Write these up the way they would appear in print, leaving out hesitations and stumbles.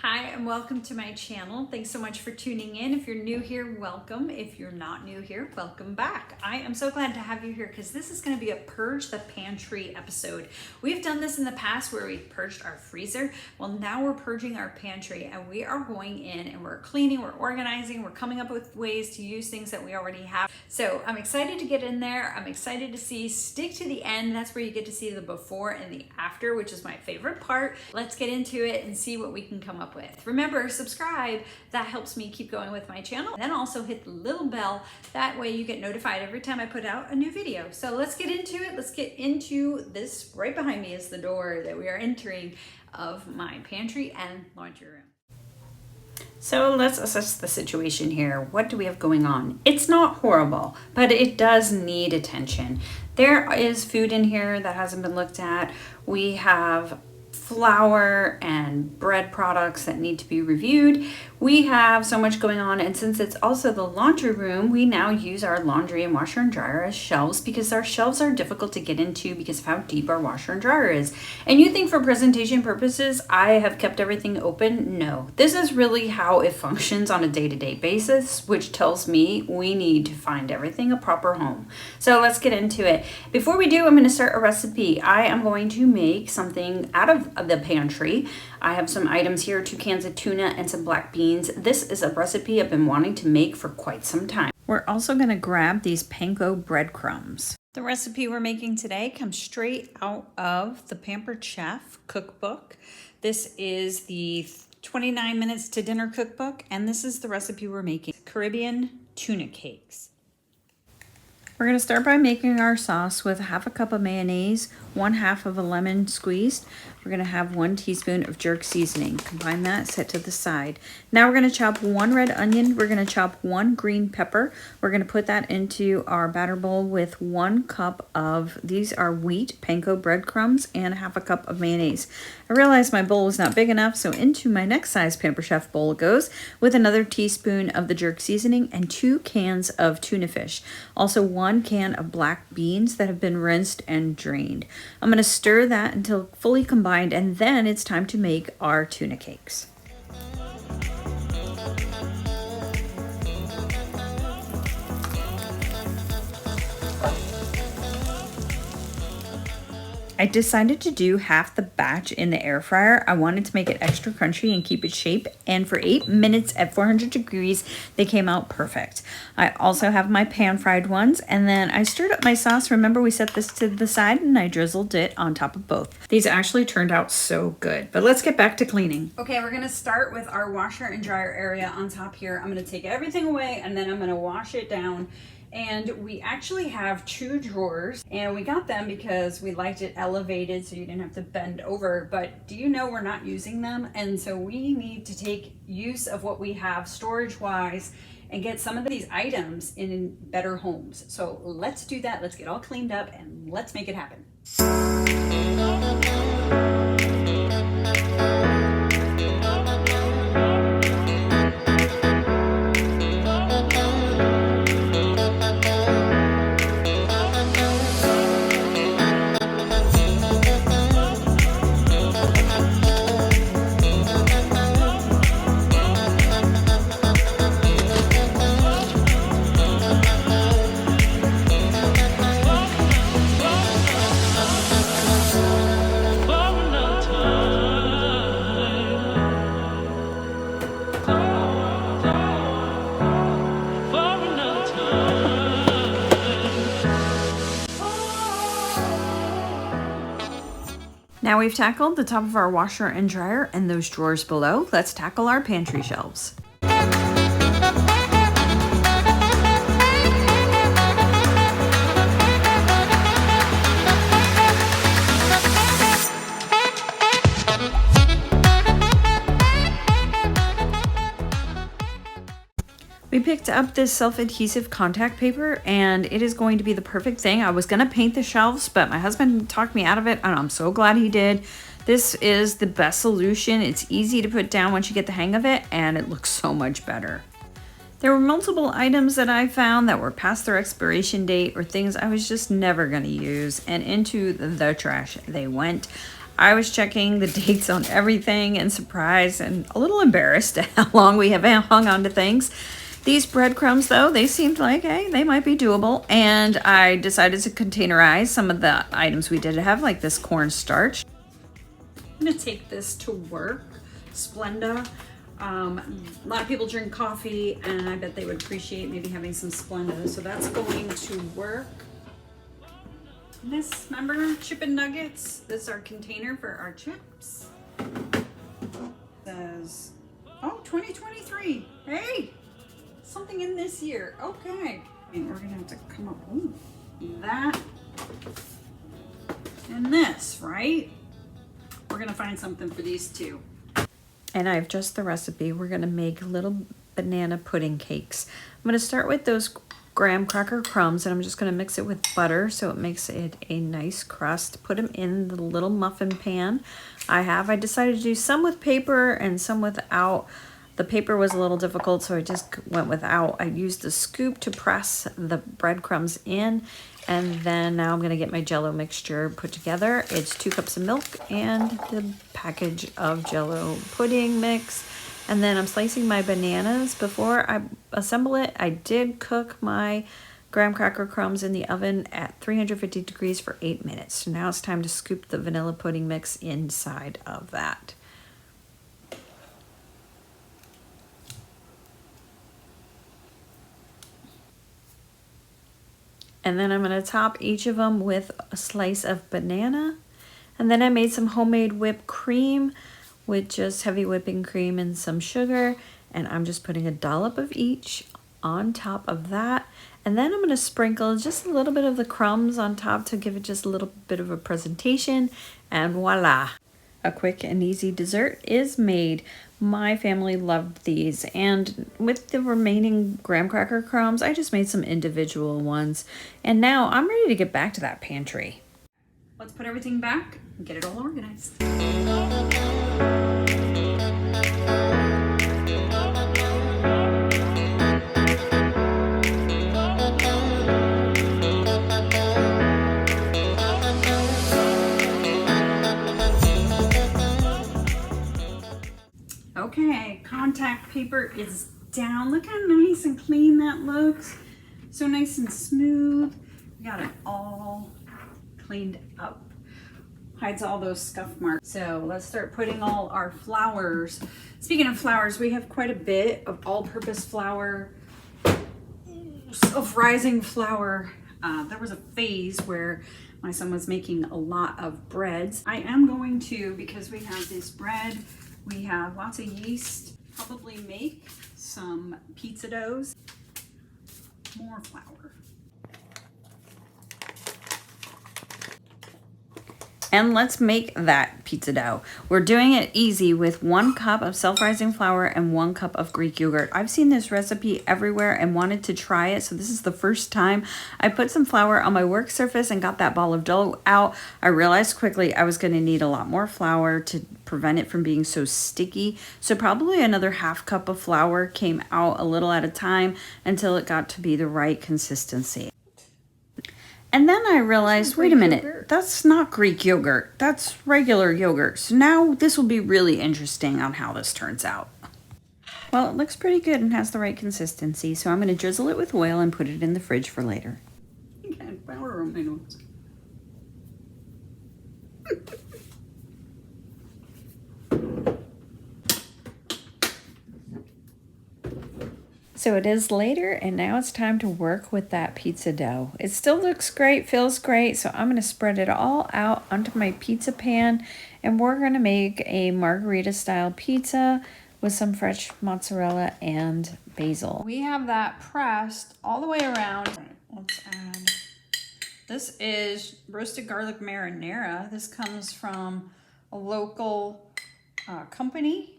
Hi and welcome to my channel. Thanks so much for tuning in. If you're new here, welcome. If you're not new here, welcome back. I am so glad to have you here because this is going to be a Purge the Pantry episode. We've done this in the past where we've purged our freezer. Well, now we're purging our pantry and we are going in and we're cleaning, we're organizing, we're coming up with ways to use things that we already have. So I'm excited to get in there. I'm excited to see, stick to the end. That's where you get to see the before and the after, which is my favorite part. Let's get into it and see what we can come up with. Remember, subscribe. That helps me keep going with my channel. Then also hit the little bell. That way you get notified every time I put out a new video. So let's get into it. Let's get into this. Right behind me is the door that we are entering of my pantry and laundry room. So let's assess the situation here. What do we have going on? It's not horrible, but it does need attention. There is food in here that hasn't been looked at. We have flour and bread products that need to be reviewed. We have so much going on, and since it's also the laundry room, we now use our laundry and washer and dryer as shelves because our shelves are difficult to get into because of how deep our washer and dryer is. And you think for presentation purposes I have kept everything open? No. This is really how it functions on a day-to-day basis, which tells me we need to find everything a proper home. So let's get into it. Before we do, I'm going to start a recipe. I am going to make something out of the pantry. I have some items here, 2 cans of tuna and some black beans. This is a recipe I've been wanting to make for quite some time. We're also going to grab these panko breadcrumbs. The recipe we're making today comes straight out of the Pampered Chef cookbook. This is the 29 minutes to dinner cookbook, and this is the recipe we're making: Caribbean tuna cakes. We're going to start by making our sauce with 1/2 cup of mayonnaise, 1/2 of a lemon squeezed. We're going to have 1 teaspoon of jerk seasoning. Combine that, set to the side. Now we're going to chop 1 red onion. We're going to chop 1 green pepper. We're going to put that into our batter bowl with 1 cup of, these are wheat panko breadcrumbs, and 1/2 cup of mayonnaise. I realized my bowl was not big enough, so into my next size Pampered Chef bowl it goes with another teaspoon of the jerk seasoning and 2 cans of tuna fish. Also 1 can of black beans that have been rinsed and drained. I'm going to stir that until fully combined, and then it's time to make our tuna cakes. I decided to do half the batch in the air fryer. I wanted to make it extra crunchy and keep its shape, and for 8 minutes at 400 degrees they came out perfect. I also have my pan fried ones, and then I stirred up my sauce. Remember, we set this to the side and I drizzled it on top of both. These actually turned out so good, but let's get back to cleaning. Okay, we're gonna start with our washer and dryer area on top here. I'm gonna take everything away and then I'm gonna wash it down. And we actually have 2 drawers, and we got them because we liked it elevated so you didn't have to bend over. But do you know we're not using them? And so we need to take use of what we have storage wise and get some of these items in better homes. So let's do that. Let's get all cleaned up and let's make it happen. Now we've tackled the top of our washer and dryer and those drawers below. Let's tackle our pantry shelves. We picked up this self-adhesive contact paper, and it is going to be the perfect thing. I was going to paint the shelves, but my husband talked me out of it, and I'm so glad he did. This is the best solution. It's easy to put down once you get the hang of it, and it looks so much better. There were multiple items that I found that were past their expiration date or things I was just never going to use, and into the trash they went. I was checking the dates on everything and surprised and a little embarrassed at how long we have hung on to things. These breadcrumbs, though, they seemed like, hey, they might be doable. And I decided to containerize some of the items we did have, like this cornstarch. I'm gonna take this to work, Splenda. A lot of people drink coffee, and I bet they would appreciate maybe having some Splenda. So that's going to work. This, remember, chicken nuggets? This is our container for our chips. It says, oh, 2023. Hey, something in this year. Okay. And we're gonna have to come up, ooh, that and this, right? We're gonna find something for these two. And I have just the recipe. We're gonna make little banana pudding cakes. I'm gonna start with those graham cracker crumbs, and I'm just gonna mix it with butter so it makes it a nice crust. Put them in the little muffin pan I decided to do some with paper and some without. The paper was a little difficult, so I just went without. I used the scoop to press the breadcrumbs in, and then now I'm gonna get my Jell-O mixture put together. It's 2 cups of milk and the package of Jell-O pudding mix. And then I'm slicing my bananas. Before I assemble it, I did cook my graham cracker crumbs in the oven at 350 degrees for 8 minutes. So now it's time to scoop the vanilla pudding mix inside of that. And then I'm gonna top each of them with a slice of banana. And then I made some homemade whipped cream with just heavy whipping cream and some sugar. And I'm just putting a dollop of each on top of that. And then I'm gonna sprinkle just a little bit of the crumbs on top to give it just a little bit of a presentation. And voila, a quick and easy dessert is made. My family loved these, and with the remaining graham cracker crumbs, I just made some individual ones. And now I'm ready to get back to that pantry. Let's put everything back and get it all organized. Okay, contact paper is down. Look how nice and clean that looks. So nice and smooth. We got it all cleaned up. Hides all those scuff marks. So let's start putting all our flours. Speaking of flours, we have quite a bit of all-purpose flour, self-rising flour. There was a phase where my son was making a lot of breads. I am going to, because we have this bread, we have lots of yeast, probably make some pizza doughs, more flour. And let's make that pizza dough. We're doing it easy with 1 cup of self-rising flour and 1 cup of Greek yogurt. I've seen this recipe everywhere and wanted to try it, so this is the first time. I put some flour on my work surface and got that ball of dough out. I realized quickly I was gonna need a lot more flour to prevent it from being so sticky. So probably another 1/2 cup of flour came out a little at a time until it got to be the right consistency. And then I realized, wait a minute, that's not Greek yogurt, that's regular yogurt. So now this will be really interesting on how this turns out. Well, it looks pretty good and has the right consistency, so I'm gonna drizzle it with oil and put it in the fridge for later. I got flour on my nose. So it is later, and now it's time to work with that pizza dough. It still looks great, feels great, so I'm gonna spread it all out onto my pizza pan, and we're gonna make a margarita style pizza with some fresh mozzarella and basil. We have that pressed all the way around. Let's add, this is roasted garlic marinara. This comes from a local company.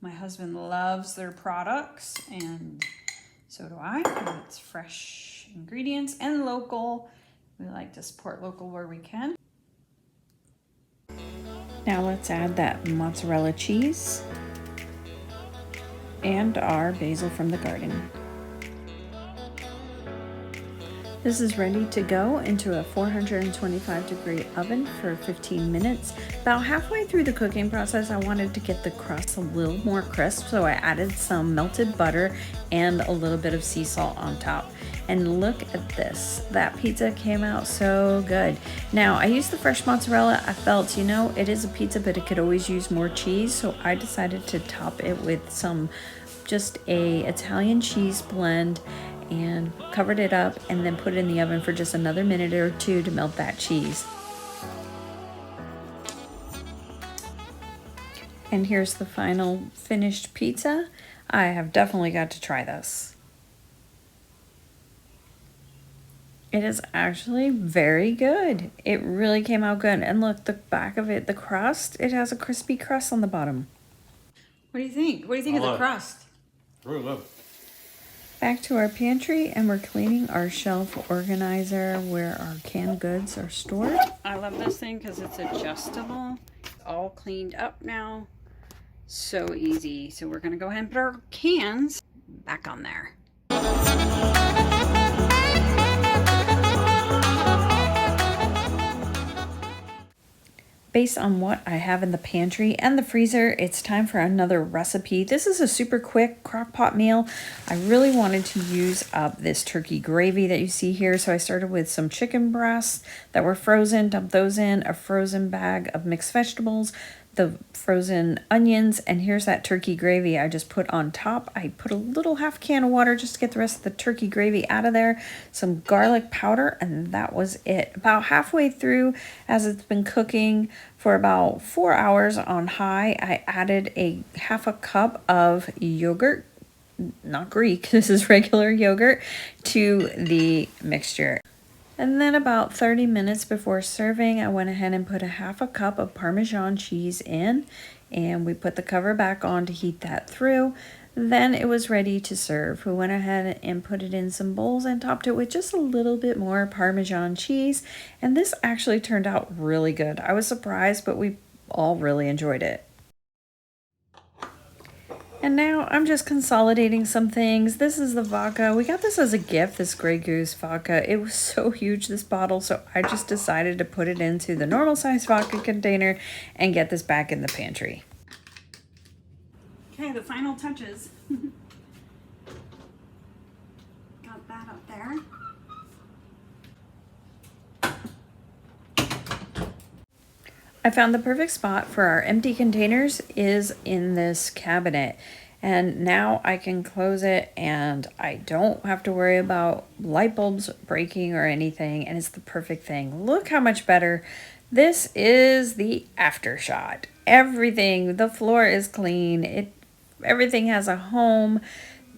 My husband loves their products, and so do I. It's fresh ingredients and local. We like to support local where we can. Now let's add that mozzarella cheese and our basil from the garden. This is ready to go into a 425-degree oven for 15 minutes. About halfway through the cooking process, I wanted to get the crust a little more crisp, so I added some melted butter and a little bit of sea salt on top. And look at this. That pizza came out so good. Now, I used the fresh mozzarella. I felt, it is a pizza, but it could always use more cheese, so I decided to top it with just a Italian cheese blend and covered it up and then put it in the oven for just another minute or two to melt that cheese. And here's the final finished pizza. I have definitely got to try this. It is actually very good. It really came out good. And look, the back of it, the crust, it has a crispy crust on the bottom. What do you think? What do you think of the crust? Really good. Back to our pantry, and we're cleaning our shelf organizer where our canned goods are stored. I love this thing because it's adjustable. It's all cleaned up now. So easy. So we're going to go ahead and put our cans back on there. Based on what I have in the pantry and the freezer, it's time for another recipe. This is a super quick crock pot meal. I really wanted to use up this turkey gravy that you see here, so I started with some chicken breasts that were frozen, dumped those in, a frozen bag of mixed vegetables, the frozen onions, and here's that turkey gravy I just put on top. I put a little half can of water just to get the rest of the turkey gravy out of there, some garlic powder, and that was it. About halfway through, as it's been cooking for about 4 hours on high, I added a half a cup of yogurt, not Greek, this is regular yogurt, to the mixture. And then about 30 minutes before serving, I went ahead and put a half a cup of Parmesan cheese in, and we put the cover back on to heat that through. Then it was ready to serve. We went ahead and put it in some bowls and topped it with just a little bit more Parmesan cheese. And this actually turned out really good. I was surprised, but we all really enjoyed it. And now I'm just consolidating some things. This is the vodka. We got this as a gift, this Grey Goose vodka. It was so huge, this bottle, so I just decided to put it into the normal size vodka container and get this back in the pantry. Okay, the final touches. Got that up there. I found the perfect spot for our empty containers is in this cabinet. And now I can close it and I don't have to worry about light bulbs breaking or anything. And it's the perfect thing. Look how much better. This is the after shot. Everything, the floor is clean. Everything has a home.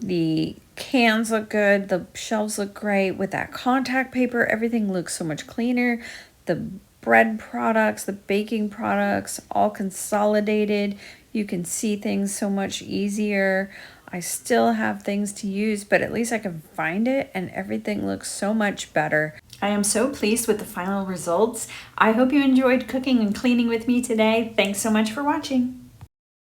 The cans look good. The shelves look great. With that contact paper, everything looks so much cleaner. The bread products, the baking products, all consolidated. You can see things so much easier. I still have things to use, but at least I can find it and everything looks so much better. I am so pleased with the final results. I hope you enjoyed cooking and cleaning with me today. Thanks so much for watching.